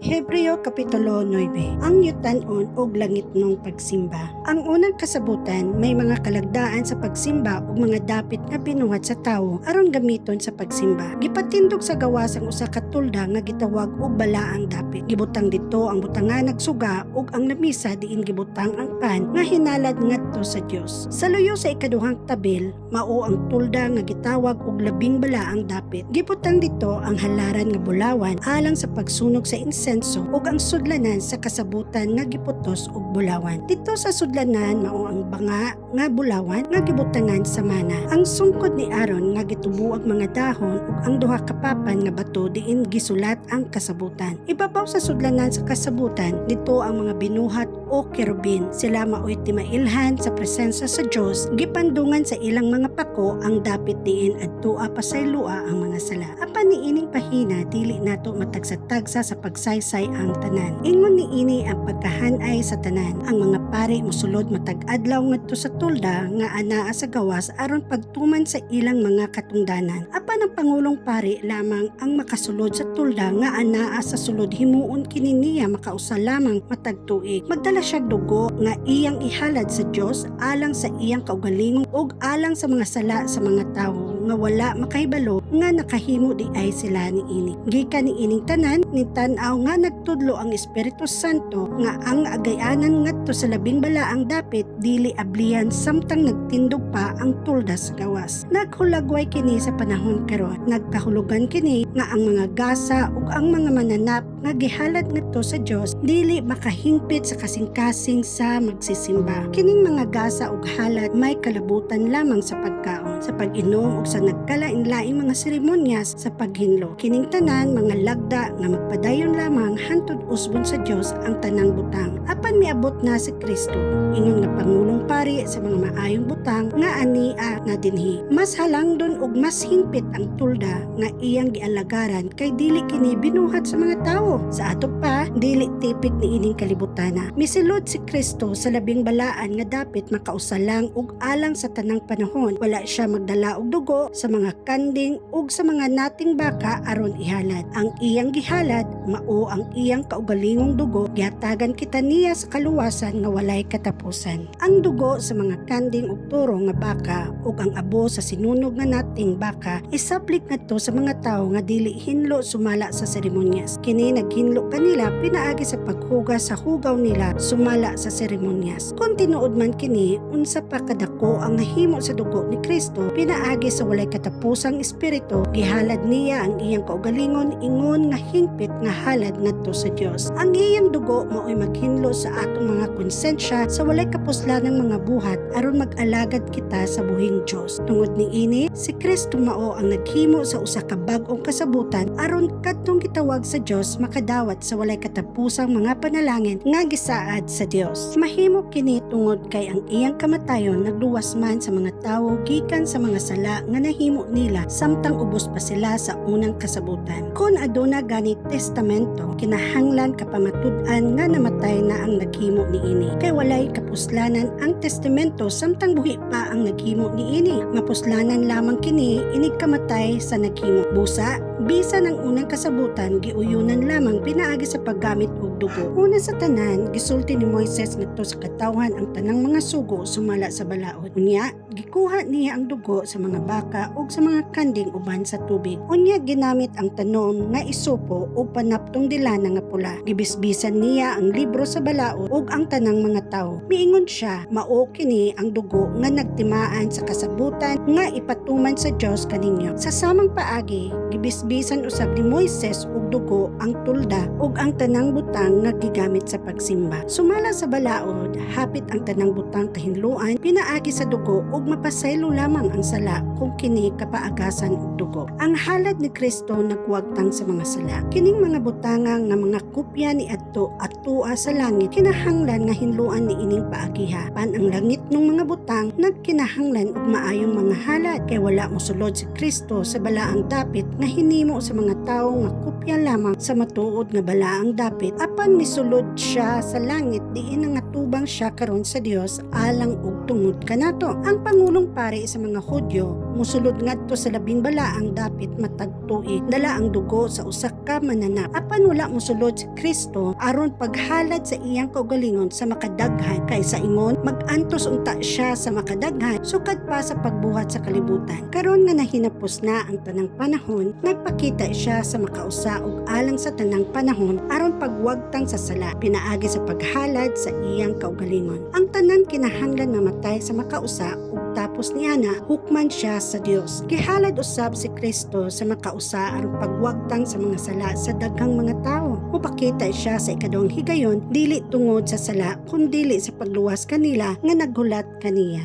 Hebreo Kapitulo 9. Ang yutan-on og langit nung pagsimba. Ang unang kasabutan may mga kalagdaan sa pagsimba ug mga dapit nga binuhat sa tawo aron gamiton sa pagsimba. Gipatindog sa gawas ang usa ka tulda nga gitawag og balaang dapit. Gibutang dito ang butangan nagsuga ug ang lamisa diin gibutang ang pan nga hinalad ngadto sa Dios. Sa luyo sa ikaduhang tabil mao ang tulda nga gitawag og labing balaang dapit. Gibutang dito ang halaran nga bulawan alang sa pagsunog sa insenso ug ang sudlanan sa kasabutan nga giputos og bulawan. Dito sa sudlanan mao ang banga nga bulawan nga gibutangan sa mana. Ang sungkod ni Aaron nga gitubuag mga dahon ug ang duha ka papan nga bato diin gisulat ang kasabutan. Ibabaw sa sudlanan sa kasabutan dito ang mga binuhat o kerubin. Sila maoy timailhan sa presensya sa Dios. Gipandungan sa ilang mga pako ang dapit diin adtoa pasaylua ang mga sala. Apan niining pahina dili nato matagsatagsa sa pagsaysay ang tanan. Ingon niini ang pagkahanay sa tanan. Ang mga pari mosulod matag adlaw ngadto sa tulda nga anaa sa gawas aron pagtuman sa ilang mga katungdanan. Apan ang pangulong pari lamang ang makasulod sa tulda nga anaa sa sulod himuon kini niya makausa lamang matag tuig. Magdala siya dugo nga iyang ihalad sa Dios alang sa iyang kaugalingong ug alang sa mga sala sa mga tawo nga wala makahibalo nga nakahimo di ay sila niini. Gikan niining tanan ni tan-aw nga nagtudlo ang Espiritu Santo nga ang agayanan ngadto sa labing balaang dapit dili ablihan samtang nagtindog pa ang tulda sa gawas. Naghulagway kini sa panahon karon. Nagkahulugan kini nga ang mga gasa ug ang mga mananap nga gihalad ngadto sa Dios dili makahingpit sa kasing-kasing sa magsisimba. Kining mga gasa ug halad may kalabutan lamang sa pagkaon, sa pag-inom ug sa nagkalain-laing mga seremonyas sa paghinlo. Kining tanan mga lagda nga magpadayon lamang hantud usbon sa Dios ang tanang butang. Apan miabot na si Kristo, ingon nga pangulong pari sa mga maayong butang nga ania nga dinhi. Mas halangdon ug mas hingpit ang tulda nga iyang gialagaran kay dili kini binuhat sa mga tawo. Sa ato pa dili tipik ni ining kalibutana. Misilod si Kristo sa labing balaan nga dapit makausalang ug alang sa tanang panahon. Wala siya magdala og dugo sa mga kanding ug sa mga nating baka aron ihalad. Ang iyang gihalad mao ang iyang kaugalingong dugo. Gihatagan kita niya sa kaluwasan nga walay katapusan. Ang dugo sa mga kanding ug turo nga baka ug ang abo sa sinunog nga nating baka isaplik ngadto sa mga tawo nga dili hinlo sumala sa seremonyas. Kini naghinlo kanila pinaagi sa paghugas sa hugaw nila sumala sa seremonyas. Kung tinuod man kini unsa pa kadako ang nahimo sa dugo ni Kristo pinaagi sa walay katapusang espiritu gihalad niya ang iyang kaugalingon ingon nga hingpit nga halad ngadto sa Dios. Ang iyang dugo mao'y maghinlo sa atong mga konsensya sa walay kapuslanang mga buhat aron mag-alagad kita sa buhing Dios. Tungod niini si Kristo mao ang naghimo sa usa ka bag-ong kasabutan aron kadtong gitawag sa Dios makadawat sa walay katapusang mga panalangin nga gisaad sa Dios. Mahimo kini tungod kay ang iyang kamatayon nagluwas man sa mga tawo gikan sa mga sala nga nahimo nila samtang ubos pa sila sa unang kasabutan. Kung aduna gani testamento kinahanglan kapamatud-an nga namatay na ang naghimo niini. Kay walay kapuslanan ang testamento samtang buhi pa ang naghimo niini. Mapuslanan lamang kini inig kamatay sa naghimo. Busa bisan ang unang kasabutan giuyunan lamang pinaagi sa paggamit og dugo. Una sa tanan gisulti ni Moises ngadto sa katawhan ang tanang mga sugo sumala sa balaod. Unya gikuha niya ang dugo sa mga baka ug sa mga kanding uban sa tubig. Unya ginamit ang tanom nga isupo ug panaptong dilana nga pula. Gibisbisan niya ang libro sa balaod ug ang tanang mga tawo. Miingon siya mao kini ang dugo nga nagtimaan sa kasabutan nga ipatuman sa Dios kaninyo. Sa samang paagi gibisbisan usab ni Moises og dugo ang tulda ug ang tanang butang nga gigamit sa pagsimba. Sumala sa balaod hapit ang tanang butang kahinluan pinaagi sa dugo ug mapasaylo lamang ang sala kung kini kapaagasan og dugo. Ang halad ni Kristo nagwagtang sa mga sala. Kining mga butanga nga mga kopya ni adto atua sa langit kinahanglan nga hinluan ni ining paagiha. Pan ang langit ng mga butang nagkinahanglan og maayong mga halad kay wala mosulod si Kristo sa balaang dapit nga hinimo sa mga tawo nga kopya lamang sa matuod nga balaang dapit apan misulod siya sa langit diin nga tubang siya karon sa Dios alang og tungod kanato. Ang pangulong pare sa mga Hudyo musulod ngadto sa labing balaang dapit matag tuig dala ang dugo sa usa ka mananap apan wala mosulod si Kristo aron paghalad sa iyang kaugalingon sa makadaghan kaysa ingon mag-antos unta siya sa makadaghan sukad pa sa pagbuhat sa kalibutan. Karon nga nahinapos na ang tanang panahon, nagpakita siya sa makausa ug alang sa tanang panahon aron pagwagtang sa sala pinaagi sa paghalad sa iyang kaugalingon. Ang tanan kinahanglan mamatay sa makausa ug tapos niana hukman siya sa Dios. Gihalad usab si Kristo sa makausa aron pagwagtang sa mga sala sa daghang mga tawo. Mupakita siya sa ikaduhang higayon dili tungod sa sala kundi sa pagluwas kanila nga naghulat kaniya.